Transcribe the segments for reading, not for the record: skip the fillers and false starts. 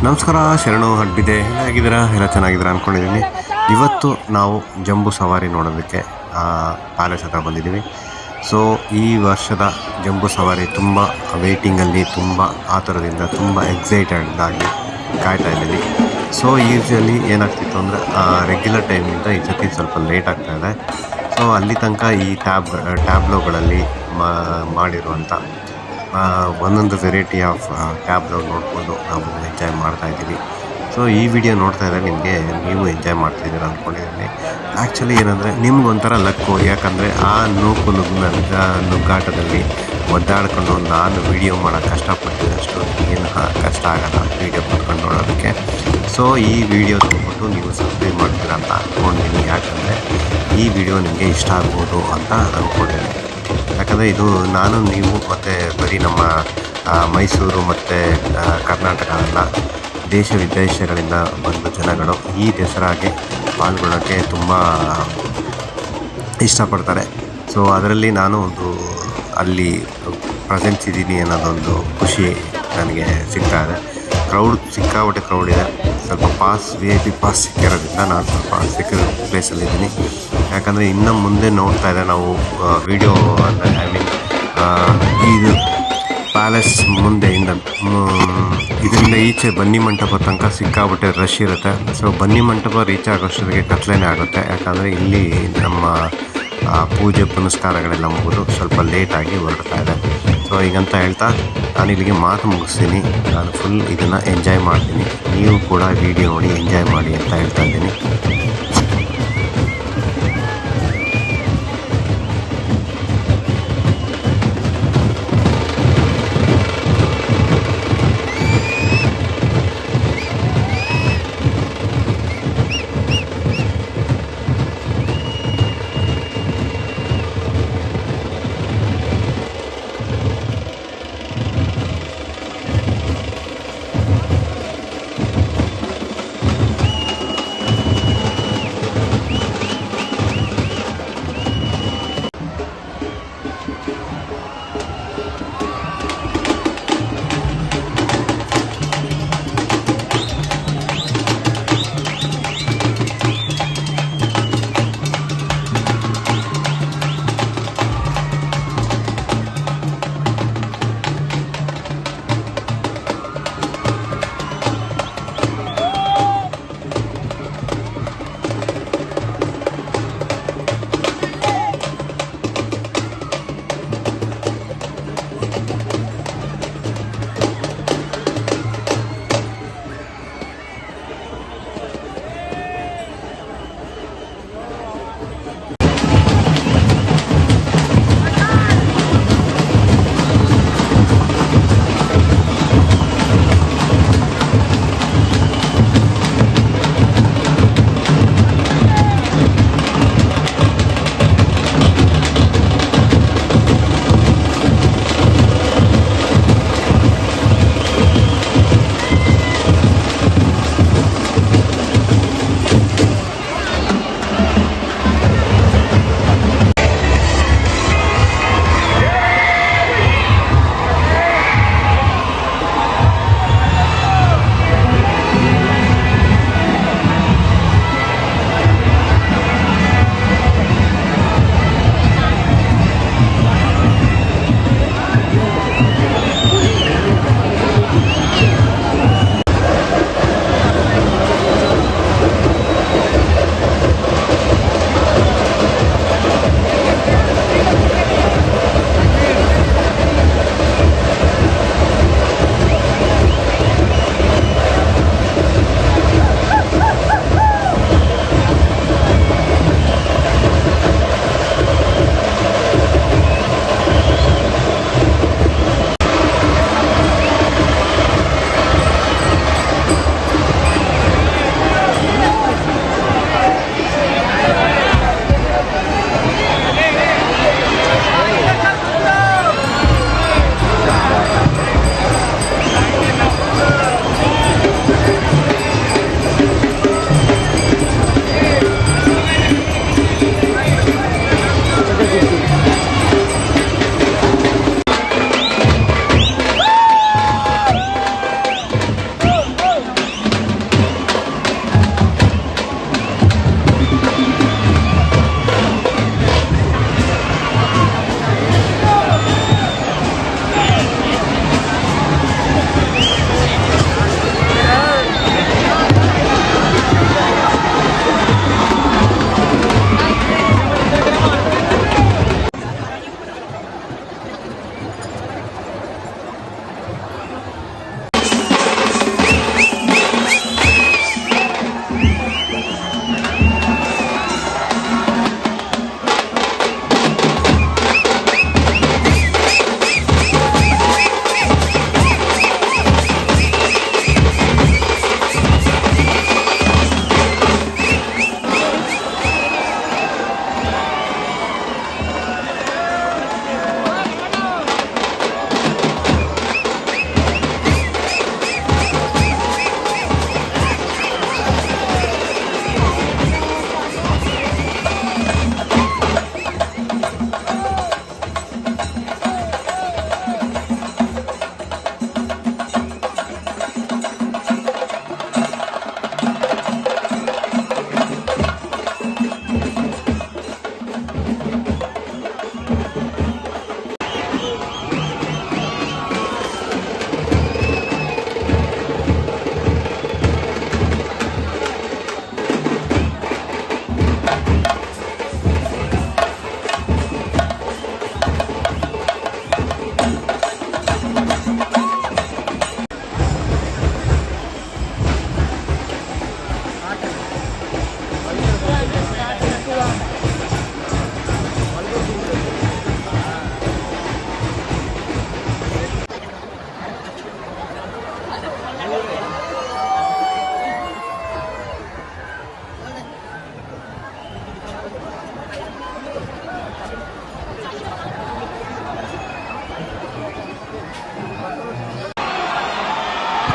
ನಮಸ್ಕಾರ, ಶರಣು ಹಡ್ಬಿದೆ. ಹೇಗಿದ್ದೀರಾ? ಎಲ್ಲ ಚೆನ್ನಾಗಿದ್ದೀರಾ ಅಂದ್ಕೊಂಡಿದ್ದೀನಿ. ಇವತ್ತು ನಾವು ಜಂಬೂ ಸವಾರಿ ನೋಡೋದಕ್ಕೆ ಪ್ಯಾಲೇಸ್ ಹತ್ರ ಬಂದಿದ್ದೀವಿ. ಸೊ ಈ ವರ್ಷದ ಜಂಬೂ ಸವಾರಿ ತುಂಬ ವೆಯ್ಟಿಂಗಲ್ಲಿ, ತುಂಬ ಆತುರದಿಂದ, ತುಂಬ ಎಕ್ಸೈಟೆಡ್ದಾಗಿ ಕಾಯ್ತಾ ಇದ್ದೀವಿ. ಸೊ ಯೂಶ್ವಲಿ ಏನಾಗ್ತಿತ್ತು ಅಂದರೆ ರೆಗ್ಯುಲರ್ ಟೈಮಿಂದ ಈ ಜೊತೆ ಸ್ವಲ್ಪ ಲೇಟ್ ಆಗ್ತಾಯಿದೆ. ಸೊ ಅಲ್ಲಿ ತನಕ ಈ ಟ್ಯಾಬ್ಲೋಗಳಲ್ಲಿ ಮಾಡಿರುವಂಥ ಒಂದೊಂದು ವೆರೈಟಿ ಆಫ್ ಟ್ಯಾಬ್ಲೋ ನೋಡಿಕೊಂಡು ನಾವು ಎಂಜಾಯ್ ಮಾಡ್ತಾಯಿದ್ದೀವಿ. ಸೊ ಈ ವಿಡಿಯೋ ನೋಡ್ತಾ ಇದ್ದರೆ ನಿಮಗೆ ನೀವು ಎಂಜಾಯ್ ಮಾಡ್ತಾಯಿದ್ದೀರ ಅಂದ್ಕೊಂಡಿದ್ದೀನಿ. ಆ್ಯಕ್ಚುಲಿ ಏನಂದರೆ ನಿಮ್ಗೊಂಥರ ಲಕ್ಕು, ಯಾಕಂದರೆ ಆ ನುಗ್ಗಾಟದಲ್ಲಿ ಒದ್ದಾಡಿಕೊಂಡು ನಾನು ವೀಡಿಯೋ ಮಾಡೋಕ್ಕೆ ಕಷ್ಟಪಟ್ಟಿದ್ದಷ್ಟು ಏನು ಕಷ್ಟ ಆಗೋಲ್ಲ ವೀಡಿಯೋ ಕೂತ್ಕೊಂಡು ನೋಡೋದಕ್ಕೆ. ಸೊ ಈ ವಿಡಿಯೋ ನೋಡ್ಬಿಟ್ಟು ನೀವು ಸಬ್ಸ್ಕ್ರೈಬ್ ಮಾಡ್ತೀರಾ ಅಂತ ಅಂದ್ಕೊಂಡಿದ್ದೀನಿ, ಯಾಕಂದರೆ ಈ ವಿಡಿಯೋ ನಿಮಗೆ ಇಷ್ಟ ಆಗ್ಬೋದು ಅಂತ ಅಂದ್ಕೊಂಡಿದ್ದೀನಿ. ಯಾಕಂದರೆ ಇದು ನಾನು, ನೀವು ಮತ್ತು ಬರೀ ನಮ್ಮ ಮೈಸೂರು ಮತ್ತು ಕರ್ನಾಟಕ ಅಲ್ಲ, ದೇಶ ವಿದೇಶಗಳಿಂದ ಬಂದ ಜನಗಳು ಈ ದಸರಾಗೆ ಪಾಲ್ಗೊಳ್ಳೋಕ್ಕೆ ತುಂಬ ಇಷ್ಟಪಡ್ತಾರೆ. ಸೊ ಅದರಲ್ಲಿ ನಾನು ಅಲ್ಲಿ ಪ್ರೆಸೆನ್ಸ್ ಇದ್ದೀನಿ ಅನ್ನೋದೊಂದು ಖುಷಿ ನನಗೆ ಸಿಗ್ತಾ ಇದೆ. ಸಿಕ್ಕಾಪಟ್ಟೆ ಕ್ರೌಡ್ ಇದೆ. ಸ್ವಲ್ಪ VIP ಪಾಸ್ ಸಿಕ್ಕಿರೋದ್ರಿಂದ ನಾನು ಸ್ವಲ್ಪ ಸಿಕ್ಕಿರೋ ಪ್ಲೇಸಲ್ಲಿದ್ದೀನಿ. ಯಾಕಂದರೆ ಇನ್ನು ಮುಂದೆ ನೋಡ್ತಾ ಇದ್ದರೆ ನಾವು ವಿಡಿಯೋ ಅಂದರೆ ಇದು ಪ್ಯಾಲೇಸ್ ಮುಂದೆಯಿಂದ ಇದರಿಂದ ಈಚೆ ಬನ್ನಿ ಮಂಟಪ ತನಕ ಸಿಕ್ಕಾಪಟ್ಟೆ ರಶ್ ಇರುತ್ತೆ. ಸೊ ಬನ್ನಿ ಮಂಟಪ ರೀಚ್ ಆಗೋಷ್ಟೊತ್ತಿಗೆ ಕತ್ಲೆನೇ ಆಗುತ್ತೆ. ಯಾಕಂದರೆ ಇಲ್ಲಿ ನಮ್ಮ ಪೂಜೆ ಪುನಸ್ಕಾರಗಳೆಲ್ಲ ಮುಗಿದು ಸ್ವಲ್ಪ ಲೇಟಾಗಿ ಹೊರಡ್ತಾ ಇದೆ. ಸೊ ಹೀಗಂತ ಹೇಳ್ತಾ ನಾನು ಇಲ್ಲಿಗೆ ಮಾತು ಮುಗಿಸ್ತೀನಿ. ನಾನು ಫುಲ್ ಇದನ್ನು ಎಂಜಾಯ್ ಮಾಡ್ತೀನಿ. ನೀವು ಕೂಡ ವಿಡಿಯೋ ನೋಡಿ ಎಂಜಾಯ್ ಮಾಡಿ ಅಂತ ಹೇಳ್ತಾ ಇದ್ದೀನಿ.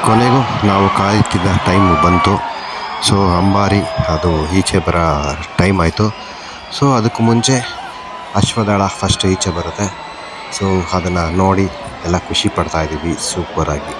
ಕೊನೆಗೂ ನಾವು ಕಾಯುತ್ತಿದ್ದ ಟೈಮ್ ಬಂತು. ಸೊ ಅಂಬಾರಿ ಅದು ಈಚೆ ಬರೋ ಟೈಮ್ ಆಯಿತು. ಸೊ ಅದಕ್ಕೂ ಮುಂಚೆ ಅಶ್ವದಳ ಫಸ್ಟ್ ಈಚೆ ಬರುತ್ತೆ. ಸೊ ಅದನ್ನು ನೋಡಿ ಎಲ್ಲ ಖುಷಿ ಪಡ್ತಾಯಿದ್ದೀವಿ ಸೂಪರಾಗಿ.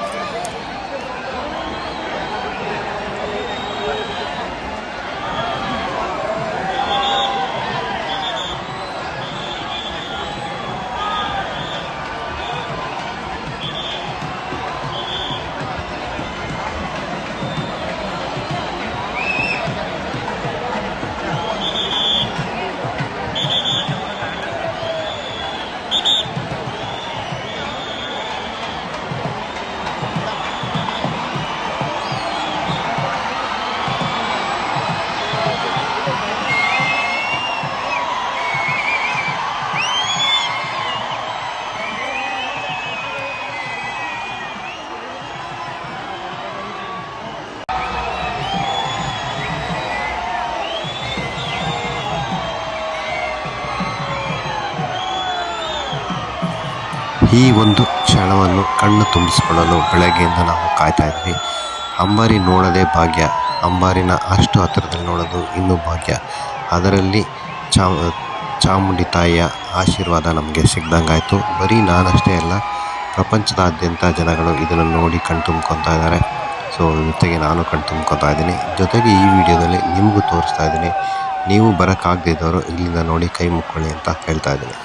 ಈ ಒಂದು ಕ್ಷಣವನ್ನು ಕಣ್ಣು ತುಂಬಿಸಿಕೊಳ್ಳಲು ಬೆಳಗ್ಗೆಯಿಂದ ನಾವು ಕಾಯ್ತಾ ಇದ್ವಿ. ಅಂಬಾರಿ ನೋಡೋದೇ ಭಾಗ್ಯ. ಅಂಬಾರಿನ ಅಷ್ಟು ಹತ್ತಿರದಲ್ಲಿ ನೋಡೋದು ಇನ್ನೂ ಭಾಗ್ಯ. ಅದರಲ್ಲಿ ಚಾಮುಂಡಿ ತಾಯಿಯ ಆಶೀರ್ವಾದ ನಮಗೆ ಸಿಗ್ದಂಗಾಯಿತು. ಬರೀ ನಾನಷ್ಟೇ ಅಲ್ಲ, ಪ್ರಪಂಚದಾದ್ಯಂತ ಜನಗಳು ಇದನ್ನು ನೋಡಿ ಕಣ್ ತುಂಬ್ಕೊತಾ ಇದ್ದಾರೆ. ಸೊ ಜೊತೆಗೆ ನಾನು ಕಣ್ ತುಂಬ್ಕೊತಾ ಇದ್ದೀನಿ. ಜೊತೆಗೆ ಈ ವಿಡಿಯೋದಲ್ಲಿ ನಿಮಗೂ ತೋರಿಸ್ತಾ ಇದ್ದೀನಿ. ನೀವು ಬರೋಕ್ಕಾಗದಿದ್ದವರು ಇಲ್ಲಿಂದ ನೋಡಿ ಕೈ ಮುಕ್ಕೊಳ್ಳಿ ಅಂತ ಹೇಳ್ತಾ ಇದ್ದೀನಿ.